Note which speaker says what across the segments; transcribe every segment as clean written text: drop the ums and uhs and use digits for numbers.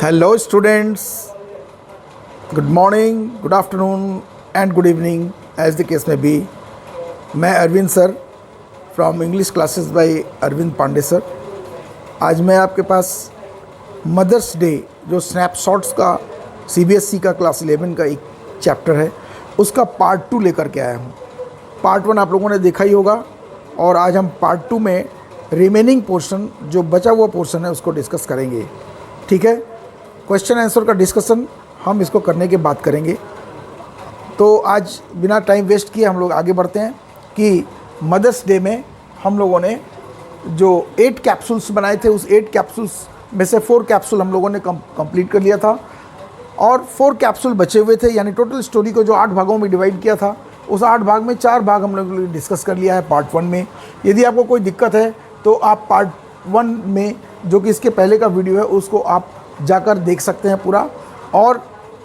Speaker 1: Hello students, good morning, good afternoon and good evening as the case may be. मैं Arvind sir from English classes by Arvind Pandey sir. आज मैं आपके पास Mother's day जो snapshots का CBSE का क्लास 11 का एक चैप्टर है उसका पार्ट 2 लेकर के आया हूँ। पार्ट 1 आप लोगों ने देखा ही होगा और आज हम पार्ट 2 में रिमेनिंग पोर्शन जो बचा हुआ पोर्शन है उसको डिस्कस करेंगे। ठीक है, क्वेश्चन आंसर का डिस्कशन हम इसको करने के बाद करेंगे। तो आज बिना टाइम वेस्ट किए हम लोग आगे बढ़ते हैं कि मदर्स डे में हम लोगों ने जो 8 कैप्सूल्स बनाए थे उस 8 कैप्सूल्स में से 4 कैप्सूल हम लोगों ने कंप्लीट कर लिया था और 4 कैप्सूल बचे हुए थे, यानी टोटल स्टोरी को जो 8 भागों में डिवाइड किया था उस 8 भाग में 4 भाग हम लोगों ने डिस्कस कर लिया है पार्ट 1 में। यदि आपको कोई दिक्कत है तो आप पार्ट 1 में जो कि इसके पहले का वीडियो है उसको आप जाकर देख सकते हैं पूरा और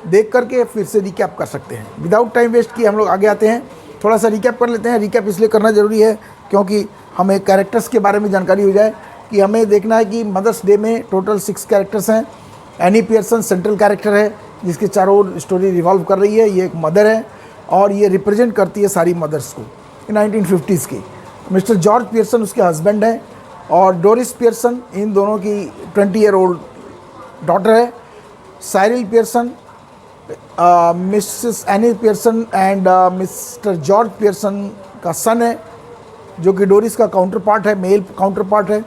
Speaker 1: देख करके फिर से रिकैप कर सकते हैं। विदाउट टाइम वेस्ट किए हम लोग आगे आते हैं। थोड़ा सा रिकैप कर लेते हैं। रिकैप इसलिए करना ज़रूरी है क्योंकि हमें कैरेक्टर्स के बारे में जानकारी हो जाए कि हमें देखना है कि मदर्स डे में टोटल 6 कैरेक्टर्स हैं। एनी पियर्सन सेंट्रल कैरेक्टर है जिसके चारों ओर स्टोरी रिवॉल्व कर रही है। ये एक मदर है और ये रिप्रेजेंट करती है सारी मदर्स को 1950s की। मिस्टर जॉर्ज पियर्सन उसके हस्बैंड हैं और डोरिस पियर्सन इन दोनों की 20 ईयर ओल्ड डॉटर है। Cyril Pearson, Mrs any Pearson and mister George Pearson का सन है जो कि डोरिस का काउंटर पार्ट है, मेल काउंटर पार्ट है।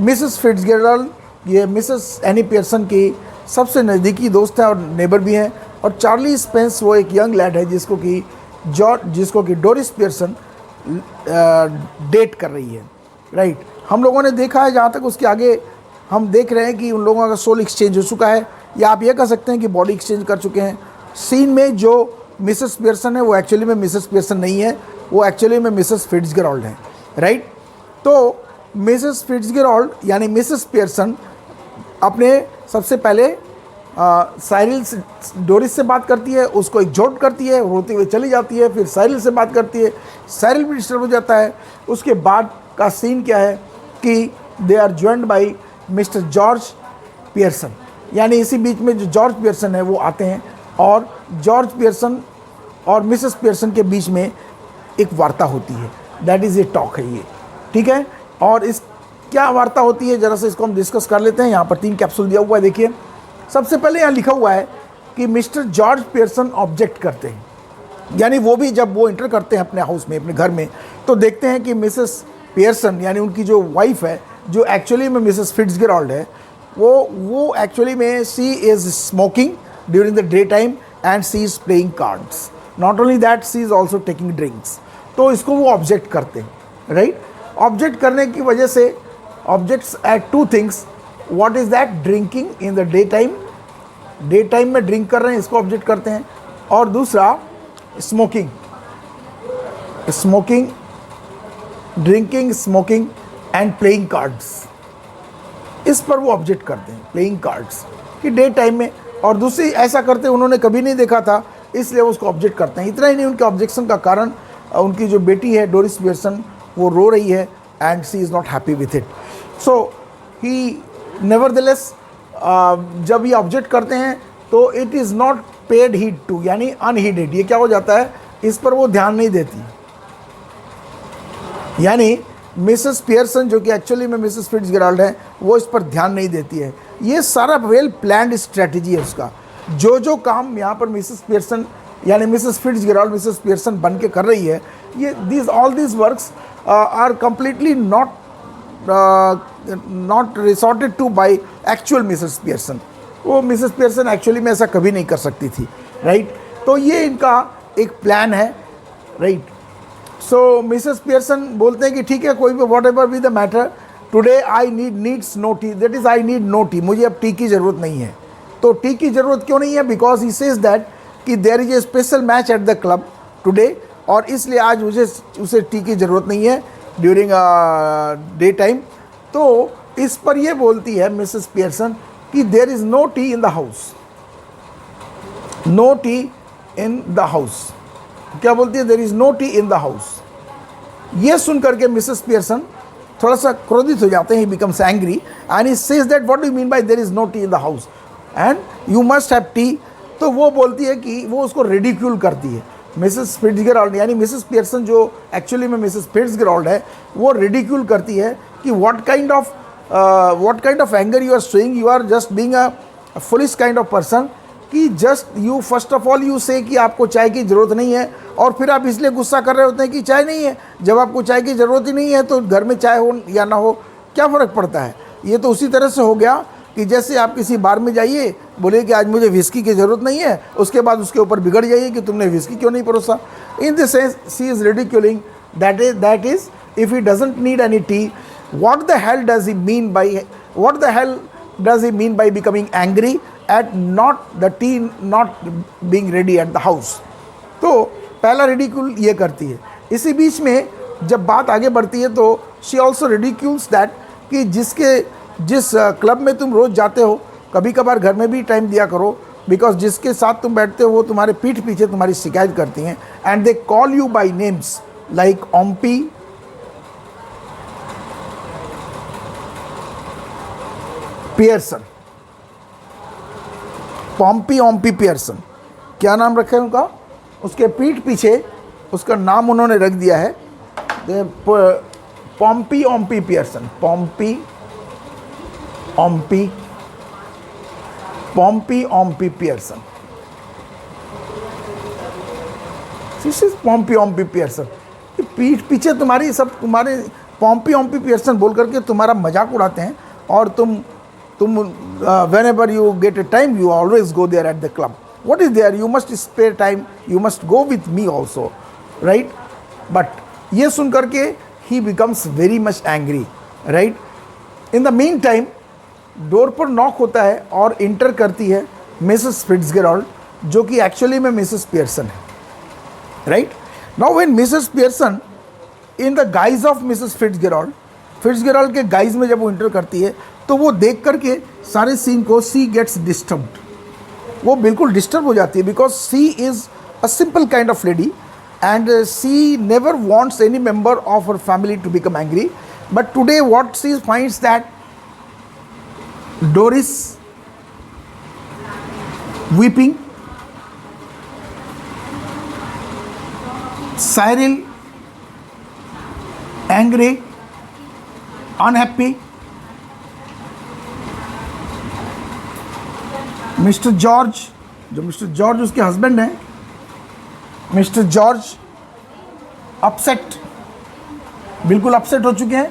Speaker 1: मिसेस फिट्जगेराल्ड ये मिसेस एनी पियर्सन की सबसे नज़दीकी दोस्त है और नेबर भी हैं। और चार्ली स्पेंस वो एक यंग लैड है जिसको कि डोरिस पियर्सन डेट कर रही है। राइट, हम लोगों ने देखा है जहाँ तक उसके आगे हम देख रहे हैं कि उन लोगों का सोल एक्सचेंज हो चुका है या आप ये कह सकते हैं कि बॉडी एक्सचेंज कर चुके हैं। सीन में जो मिसेस पियर्सन है वो एक्चुअली में मिसेस पियर्सन नहीं है, वो एक्चुअली में मिसेस फिट्जगेराल्ड है। राइट, तो मिसेस फिट्जगेराल्ड यानी मिसेस पियर्सन अपने सबसे पहले साइरिल से डोरिस से बात करती है, उसको एक्सहॉर्ट करती है, रोती हुई चली जाती है। फिर साइरिल से बात करती है, साइरिल भी डिस्टर्ब हो जाता है। उसके बाद का सीन क्या है कि they are joined by mister George Pearson, यानी इसी बीच में जो जॉर्ज पियर्सन है वो आते हैं और जॉर्ज पियर्सन और मिसेस पियर्सन के बीच में एक वार्ता होती है। दैट इज़ ए टॉक है ये। ठीक है, और इस क्या वार्ता होती है ज़रा से इसको हम डिस्कस कर लेते हैं। यहाँ पर 3 कैप्सूल दिया हुआ है, देखिए। सबसे पहले यहाँ लिखा हुआ है कि मिस्टर जॉर्ज पियर्सन ऑब्जेक्ट करते हैं, यानी वो भी जब वो इंटर करते हैं अपने हाउस में, अपने घर में, तो देखते हैं कि मिसेस पियर्सन यानी उनकी जो वाइफ है जो एक्चुअली में मिसेस फिट्जगेराल्ड है वो एक्चुअली में she is smoking during the day time and she is playing cards. Not only that, she is also taking drinks. तो इसको वो ऑब्जेक्ट करते हैं। राइट, ऑब्जेक्ट करने की वजह से objects at 2 things. What is that? Drinking in the day time में ड्रिंक कर रहे हैं, इसको ऑब्जेक्ट करते हैं। और दूसरा smoking, drinking, smoking and playing cards, इस पर वो ऑब्जेक्ट करते हैं। प्लेइंग कार्ड्स कि डे टाइम में, और दूसरी ऐसा करते उन्होंने कभी नहीं देखा था इसलिए वो उसको ऑब्जेक्ट करते हैं। इतना ही नहीं, उनके ऑब्जेक्शन का कारण उनकी जो बेटी है डोरिस पियर्सन वो रो रही है and she is not happy with it. So he nevertheless जब ये ऑब्जेक्ट करते हैं तो it is not paid heed to, यानी अनहीडेड। ये क्या हो जाता है, इस पर वो ध्यान नहीं देती। यानी मिसेस पियर्सन जो कि एक्चुअली में मिसेस फिट्जगेराल्ड है वो इस पर ध्यान नहीं देती है। ये सारा वेल प्लान्ड स्ट्रेटजी है उसका। जो काम यहाँ पर मिसेस पियर्सन यानी मिसेस फिट्जगेराल्ड मिसेस पियर्सन बन के कर रही है, ये all this works are completely not resorted to by actual Mrs Pearson. वो मिसेस पियर्सन एक्चुअली में ऐसा कभी नहीं कर सकती थी। राइट, तो ये इनका एक प्लान है। राइट, सो मिसेस पियर्सन बोलते हैं कि ठीक है, कोई भी whatever be the matter, today I needs no tea, that is I need no tea. मुझे अब टी की ज़रूरत नहीं है। तो टी की ज़रूरत क्यों नहीं है? बिकॉज ही सेज दैट कि there is a special match at the club today, और इसलिए आज मुझे उसे टी की ज़रूरत नहीं है ड्यूरिंग डे टाइम। तो इस पर यह बोलती है मिसेस पियर्सन कि there is no tea in the house, no tea in the house. क्या बोलती है? There is no tea in the house. ये सुन करके मिसेस पियर्सन थोड़ा सा क्रोधित हो जाते हैं। He becomes angry and he says that what do you mean by there is no tea in the house. And you must have tea. तो वो बोलती है कि वो उसको रिडिक्यूल करती है, मिसेस फिट्जगेराल्ड यानी मिसेस पियर्सन जो एक्चुअली में मिसेस फिट्जगेराल्ड है, वो रिडिक्यूल करती है कि what kind of anger you are showing, you are just being a foolish kind of person, कि just you first of all you say कि आपको चाय की ज़रूरत नहीं है, और फिर आप इसलिए गुस्सा कर रहे होते हैं कि चाय नहीं है। जब आपको चाय की ज़रूरत ही नहीं है तो घर में चाय हो या ना हो क्या फ़र्क पड़ता है। ये तो उसी तरह से हो गया कि जैसे आप किसी बार में जाइए, बोले कि आज मुझे विस्की की ज़रूरत नहीं है, उसके बाद उसके ऊपर बिगड़ जाइए कि तुमने विस्की क्यों नहीं परोसा। In this sense she is ridiculing that is if he doesn't need any T, what the hell does he mean by becoming angry at not the tea not being ready at the house। तो पहला ridicule ये करती है। इसी बीच में जब बात आगे बढ़ती है तो शी ऑल्सो रिडिक्यूल्स दैट कि जिस क्लब में तुम रोज़ जाते हो, कभी कभार घर में भी टाइम दिया करो, बिकॉज जिसके साथ तुम बैठते हो वो तुम्हारे पीठ पीछे तुम्हारी शिकायत करती हैं, and they call you by names like Ompy, Pearson, Pompy Ompy Pearson, क्या नाम रखा है उनका, उसके पीठ पीछे उसका नाम उन्होंने रख दिया है Pompy Ompy Pearson, Pompy Ompy Pearson, this is Pompy Ompy Pearson. पीठ पीछे तुम्हारी सब तुम्हारे पॉम्पी ओम्पी पियर्सन बोल करके तुम्हारा मजाक उड़ाते हैं, और तुम whenever you get a time you always go there at the club. What is there? You must spare time, you must go with me also, right? But ये सुन करके he becomes very much angry, right? In the meantime door पर knock होता है और inter करती है Mrs Fitzgerald, जो कि एक्चुअली में मिसेस पियर्सन है, right. Now when Mrs Pearson in the guys of Mrs Fitzgerald के गाइज में जब वो इंटर करती है तो वो देख करके सारे सीन को सी गेट्स डिस्टर्ब्ड, वो बिल्कुल डिस्टर्ब हो जाती है, because she is a simple kind of lady and she never wants any member of her family to become angry. But today what she finds that Doris weeping, Cyril angry, unhappy, mister George, जो mister George उसके husband हैं, mister George upset, बिल्कुल upset हो चुके हैं।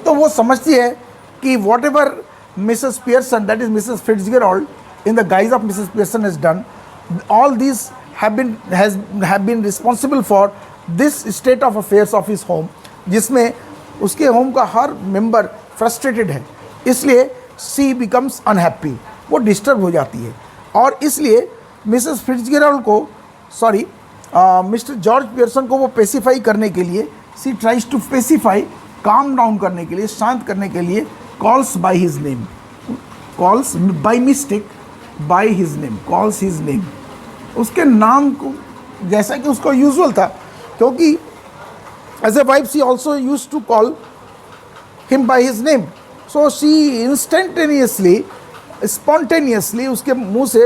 Speaker 1: तो वो समझती है कि whatever Mrs Pearson, that is Mrs Fitzgerald in the guise of Mrs. Pearson has done, all these have been responsible for this state of affairs of his home, जिसमें उसके होम का हर मेंबर फ्रस्ट्रेटेड है, इसलिए she becomes unhappy, वो disturb हो जाती है। और इसलिए मिसेस फिट्जगेराल्ड को मिस्टर जॉर्ज पियर्सन को वो पेसिफाई करने के लिए, she tries to pacify, calm down करने के लिए, शांत करने के लिए, calls by his name, calls by mistake by his name, calls his name, उसके नाम को, जैसा कि उसको यूजुअल था, क्योंकि as a wife she also use to call him by his name, so she instantaneously, spontaneously उसके मुंह से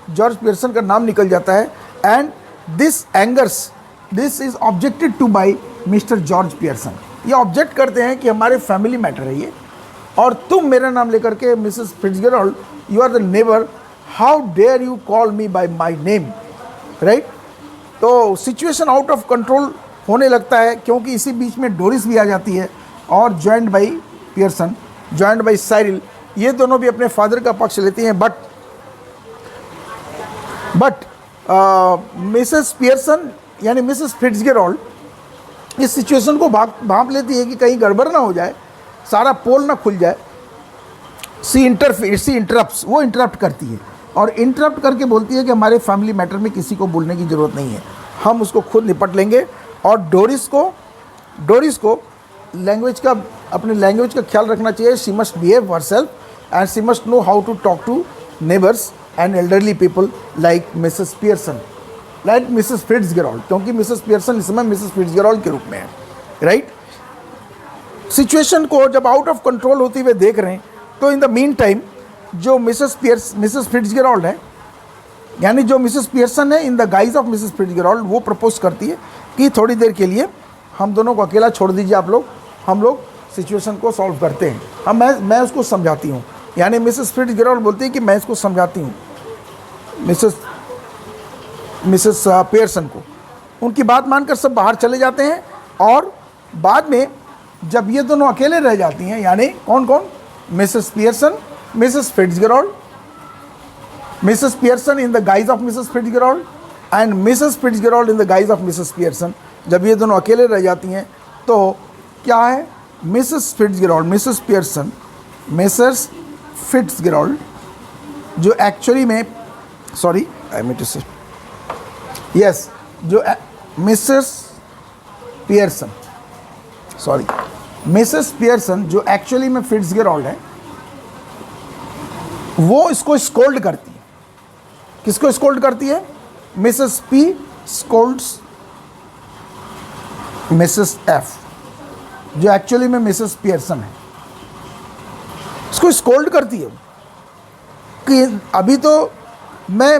Speaker 1: जॉर्ज पियर्सन का नाम निकल जाता है, and this angers, this is objected to by mister George Pearson. ये ऑब्जेक्ट करते हैं कि हमारे फैमिली मैटर है ये, और तुम मेरा नाम लेकर के Mrs Fitzgerald, you are the neighbour, how dare you call me by my name, right. तो सिचुएशन आउट ऑफ कंट्रोल होने लगता है, क्योंकि इसी बीच में डोरिस भी आ जाती है, और joined by Pearson, joined by Cyril, ये दोनों भी अपने फादर का पक्ष लेती हैं। बट मिसेस पियर्सन यानी मिसेस फिट्जगेराल्ड इस सिचुएशन को भांप लेती है कि कहीं गड़बड़ ना हो जाए, सारा पोल ना खुल जाए। सी इंटरप्ट्स, वो इंटरप्ट करती है, और इंटरप्ट करके बोलती है कि हमारे फैमिली मैटर में किसी को बोलने की ज़रूरत नहीं है, हम उसको खुद निपट लेंगे। और डोरिस को लैंग्वेज का, अपने लैंग्वेज का ख्याल रखना चाहिए। She must behave herself and she must know how to talk to neighbours and elderly people like Mrs Pearson, like Mrs Fitzgerald, क्योंकि मिसेस पियर्सन इस समय मिसेस फिट्जगेराल्ड के रूप में है, राइट। सिचुएशन को जब आउट ऑफ कंट्रोल होती हुए देख रहे हैं, तो इन द मीन टाइम जो मिसेस फिट्जगेराल्ड है, यानी जो मिसेस पियर्सन है in the guys of Mrs Fitzgerald, वो प्रपोज करती है कि थोड़ी देर के लिए हम दोनों को अकेला छोड़ दीजिए आप लोग, हम लोग सिचुएशन को सॉल्व करते हैं। हम मैं उसको समझाती हूँ, यानी मिसेस फिट्जगेराल्ड बोलती है कि मैं इसको समझाती हूँ मिसेस पियर्सन को। उनकी बात मानकर सब बाहर चले जाते हैं और बाद में जब ये दोनों अकेले रह जाती हैं, यानी कौन कौन, Mrs Pearson, Mrs Fitzgerald, Mrs Pearson in the guys of Mrs Fitzgerald and Mrs Fitzgerald in the guys of Mrs Pearson, जब ये दोनों अकेले रह जाती हैं तो क्या है, Mrs Fitzgerald, Mrs Pearson, Mrs Fitzgerald जो एक्चुअली में, सॉरी आई मीन टू से, यस, जो Mrs Pearson, sorry, Mrs Pearson जो एक्चुअली में फिट्जगेराल्ड है, वो इसको स्कोल्ड करती है। किसको स्कोल्ड करती है? Mrs P scolds Mrs F, जो एक्चुअली में मिसेस पियर्सन है, इसको स्कोल्ड करती है कि अभी तो मैं,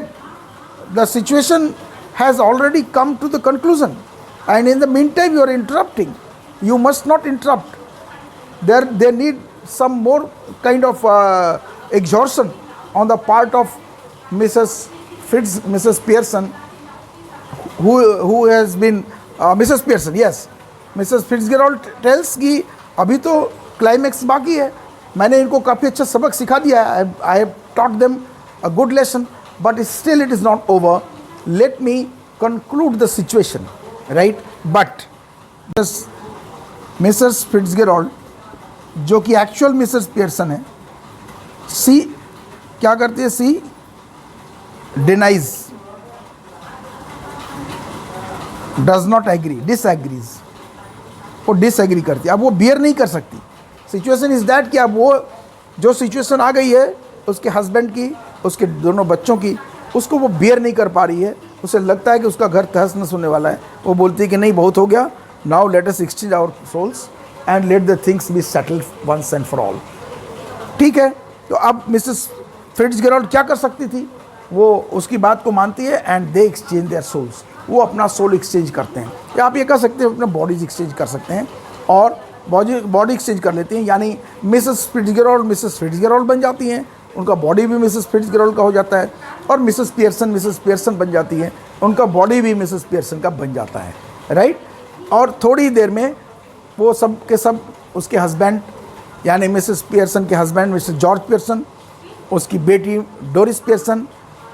Speaker 1: the situation has already come to the conclusion and in the meantime you are interrupting, you must not interrupt. They need some more kind of exhaustion on the part of Mrs. Pearson, who has been Mrs. Pearson. Yes, Mrs. Fitzgerald tells कि अभी तो climax बाकी है, मैंने इनको काफ़ी अच्छा सबक सिखा दिया है, I have taught them a good lesson, but still it is not over. Let me conclude the situation, right? But this Mrs Fitzgerald जो कि एक्चुअल मिसेस पियर्सन है, सी क्या करती है, she denies, does not agree, disagrees, वो disagree करती है। अब वो बियर नहीं कर सकती, सिचुएशन इज दैट कि अब वो जो सिचुएशन आ गई है उसके हस्बैंड की, उसके दोनों बच्चों की, उसको वो बियर नहीं कर पा रही है, उसे लगता है कि उसका घर तहस नहस होने वाला है। वो बोलती है कि नहीं, बहुत हो गया, now let us exchange our souls and let the things be settled once and for all। ठीक है, तो अब मिसेस फिट्जगेराल्ड क्या कर सकती थी, वो उसकी बात को मानती है and they exchange their souls, वो अपना सोल एक्सचेंज करते हैं, या आप ये कह सकते हैं अपना बॉडीज एक्सचेंज कर सकते हैं और बॉडी एक्सचेंज कर लेती हैं, यानी मिसेस फिट्जगेराल्ड बन जाती हैं, उनका बॉडी भी मिसेस फिट्जगेराल्ड का हो जाता है, और मिसेस पियर्सन बन जाती हैं, उनका बॉडी भी मिसेस पियर्सन का बन जाता है, राइट। और थोड़ी देर में वो सब के सब उसके हस्बैंड, यानी मिसेस पियर्सन के हस्बैंड मिस्टर जॉर्ज पियर्सन, उसकी बेटी डोरिस पियर्सन,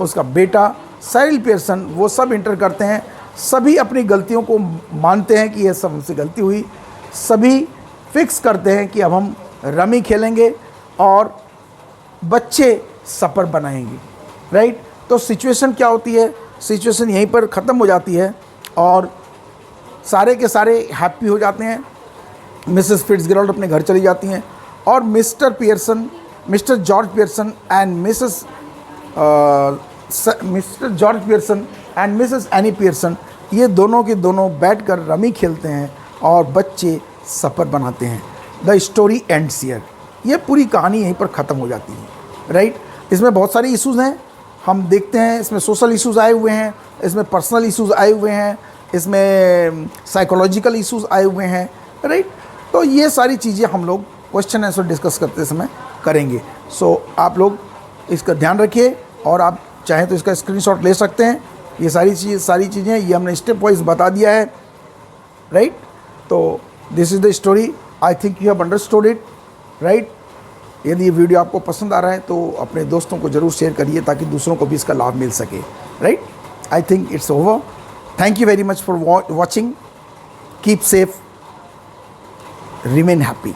Speaker 1: उसका बेटा साइरिल पियर्सन, वो सब इंटर करते हैं, सभी अपनी गलतियों को मानते हैं कि ये सब हमसे गलती हुई, सभी फिक्स करते हैं कि अब हम रमी खेलेंगे और बच्चे सपर बनाएंगे, राइट। तो सिचुएशन क्या होती है, सिचुएशन यहीं पर ख़त्म हो जाती है और सारे के सारे हैप्पी हो जाते हैं। मिसेस फिट्जगेराल्ड अपने घर चली जाती हैं और mister George Pearson and Mrs any Pearson, ये दोनों के दोनों बैठकर रमी खेलते हैं और बच्चे सपर बनाते हैं। द स्टोरी एंड्स हियर, ये पूरी कहानी यहीं पर ख़त्म हो जाती है, राइट। इसमें बहुत सारे इश्यूज़ हैं, हम देखते हैं, इसमें सोशल इश्यूज़ आए हुए हैं, इसमें पर्सनल इश्यूज़ आए हुए हैं, इसमें साइकोलॉजिकल इश्यूज़ आए हुए हैं, राइट। तो ये सारी चीज़ें हम लोग क्वेश्चन आंसर डिस्कस करते समय करेंगे। सो आप लोग इसका ध्यान रखिए और आप चाहें तो इसका स्क्रीनशॉट ले सकते हैं। ये सारी चीज़ें ये हमने स्टेप वाइज बता दिया है, राइट। तो this is the story, I think you have understood it, right. यदि ये वीडियो आपको पसंद आ रहा है तो अपने दोस्तों को ज़रूर शेयर करिए ताकि दूसरों को भी इसका लाभ मिल सके, right. I think it's over. Thank you very much for watching. Keep safe. Remain happy.